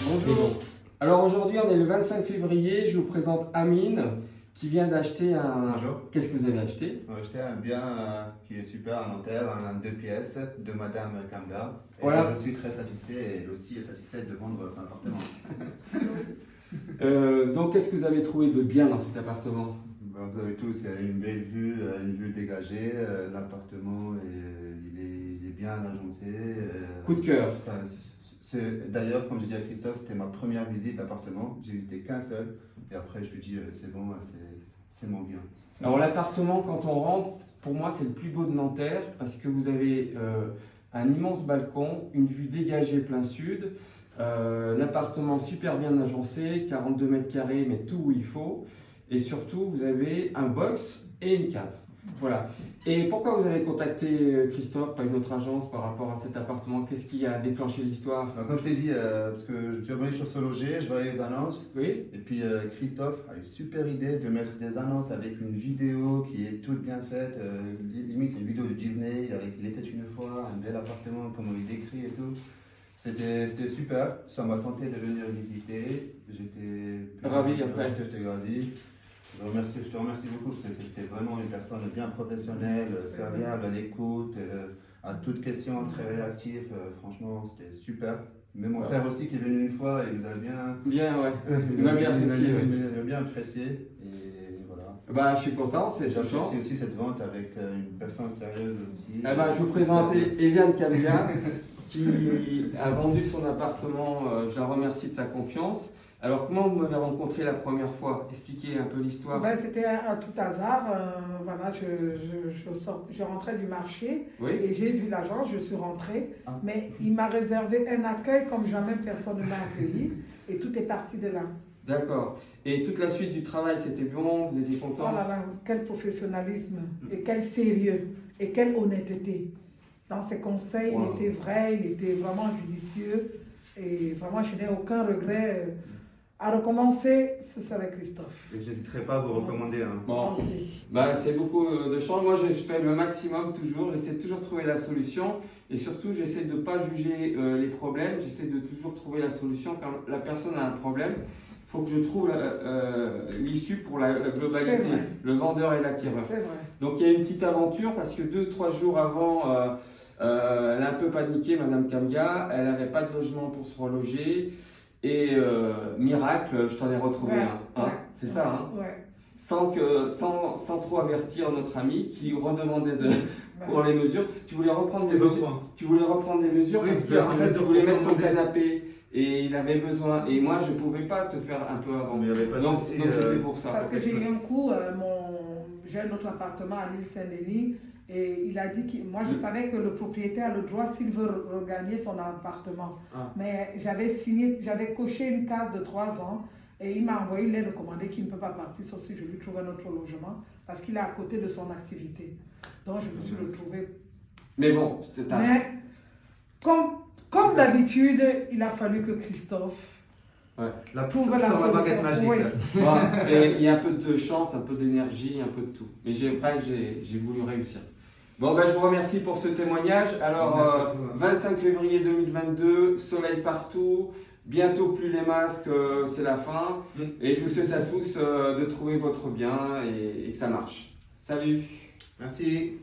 Bonjour. Alors aujourd'hui, on est le 25 février. Je vous présente Amine qui vient d'acheter un. Bonjour. Qu'est-ce que vous avez acheté? On va acheter un bien qui est super à Nanterre, un 2 pièces de Madame Kanga. Et Voilà. je suis très satisfait et elle aussi est satisfaite de vendre son appartement. Donc, qu'est-ce que vous avez trouvé de bien dans cet appartement? Vous avez tout, c'est une belle vue, une vue dégagée. L'appartement il est bien agencé. Coup de cœur. Enfin, d'ailleurs, comme j'ai dit à Christophe, c'était ma première visite d'appartement. J'ai visité qu'un seul. Et après, je lui ai dit, c'est bon, c'est mon bien. Alors, l'appartement, quand on rentre, pour moi, c'est le plus beau de Nanterre parce que vous avez un immense balcon, une vue dégagée plein sud, l'appartement super bien agencé, 42 mètres carrés, mais tout où il faut. Et surtout, vous avez un box et une cave. Voilà. Et pourquoi vous avez contacté Christophe, pas une autre agence, par rapport à cet appartement? Qu'est-ce qui a déclenché l'histoire? Alors, comme je t'ai dit, parce que je suis abonné sur SoLoger, je voyais les annonces. Oui. Et puis Christophe a une super idée de mettre des annonces avec une vidéo qui est toute bien faite. Limite, c'est une vidéo de Disney avec Il était une fois, un bel appartement, comment il décrit et tout. C'était super. Ça m'a tenté de venir visiter. J'étais Ravi après. J'étais ravi. Je te remercie beaucoup parce que c'était vraiment une personne bien professionnelle, serviable, à l'écoute, à toutes questions, très réactif. Franchement, c'était super. Mais mon frère aussi qui est venu une fois, il nous a bien. Bien, ouais. Il m'a bien apprécié. Il m'a bien apprécié. Et voilà. Bah, je suis content, c'est touchant. J'apprécie aussi cette vente avec une personne sérieuse aussi. Eh ben, je vous présente Eliane Kamia qui a vendu son appartement. Je la remercie de sa confiance. Alors, comment vous m'avez rencontré la première fois? Expliquez un peu l'histoire. Ben, c'était à tout hasard. Voilà, je rentrais du marché Oui. et j'ai vu l'agence, je suis rentrée. Ah. Mais il m'a réservé un accueil comme jamais personne ne m'a accueilli. Et tout est parti de là. D'accord. Et toute la suite du travail, c'était bon? Vous étiez Oh content? là là, quel professionnalisme et quel sérieux et quelle honnêteté. Dans ses conseils, Wow. il était vrai, il était vraiment judicieux. Et vraiment, je n'ai aucun regret. À recommencer, ce serait Christophe. Et j'hésiterai pas à vous recommander. Bon, bah, c'est beaucoup de chance. Moi, je fais le maximum toujours. J'essaie de toujours trouver la solution. Et surtout, j'essaie de ne pas juger les problèmes. J'essaie de toujours trouver la solution. Quand la personne a un problème, il faut que je trouve l'issue pour la globalité. C'est vrai. Le vendeur et l'acquéreur. C'est vrai. Donc, il y a une petite aventure parce que 2-3 jours avant, elle a un peu paniqué, Madame Kamia. Elle n'avait pas de logement pour se reloger. Et miracle, je t'en ai retrouvé Ouais, un. Hein, ouais, c'est ça, hein? Ouais. Sans trop avertir notre ami qui redemandait pour les mesures. Tu voulais reprendre des mesures. Tu voulais reprendre des mesures Oui, parce je voulais qu'en reprendre fait, des tu mesures voulais pour mettre son commander. canapé et il avait besoin. Et moi, je pouvais pas te faire un peu avant. Mais il n'y avait pas de Donc souci, c'était pour ça. Parce que j'ai eu un coup, j'ai un autre appartement à l'île Saint-Denis et il a dit que moi je savais que le propriétaire a le droit s'il veut regagner son appartement. Ah. Mais j'avais coché une case de 3 ans et il m'a envoyé une lettre recommandée qu'il ne peut pas partir sauf si je lui trouve un autre logement parce qu'il est à côté de son activité. Donc je me suis retrouvée. Mais bon, c'était un. Mais comme d'habitude, il a fallu que Christophe La trouve la sans la baguette solution. magique. Oui. Bon, il y a un peu de chance, un peu d'énergie, un peu de tout. Mais j'ai voulu réussir. Bon, ben, je vous remercie pour ce témoignage. Alors, Merci à toi. 25 février 2022, soleil partout, bientôt plus les masques, c'est la fin. Et je vous souhaite à tous de trouver votre bien et que ça marche. Salut! Merci.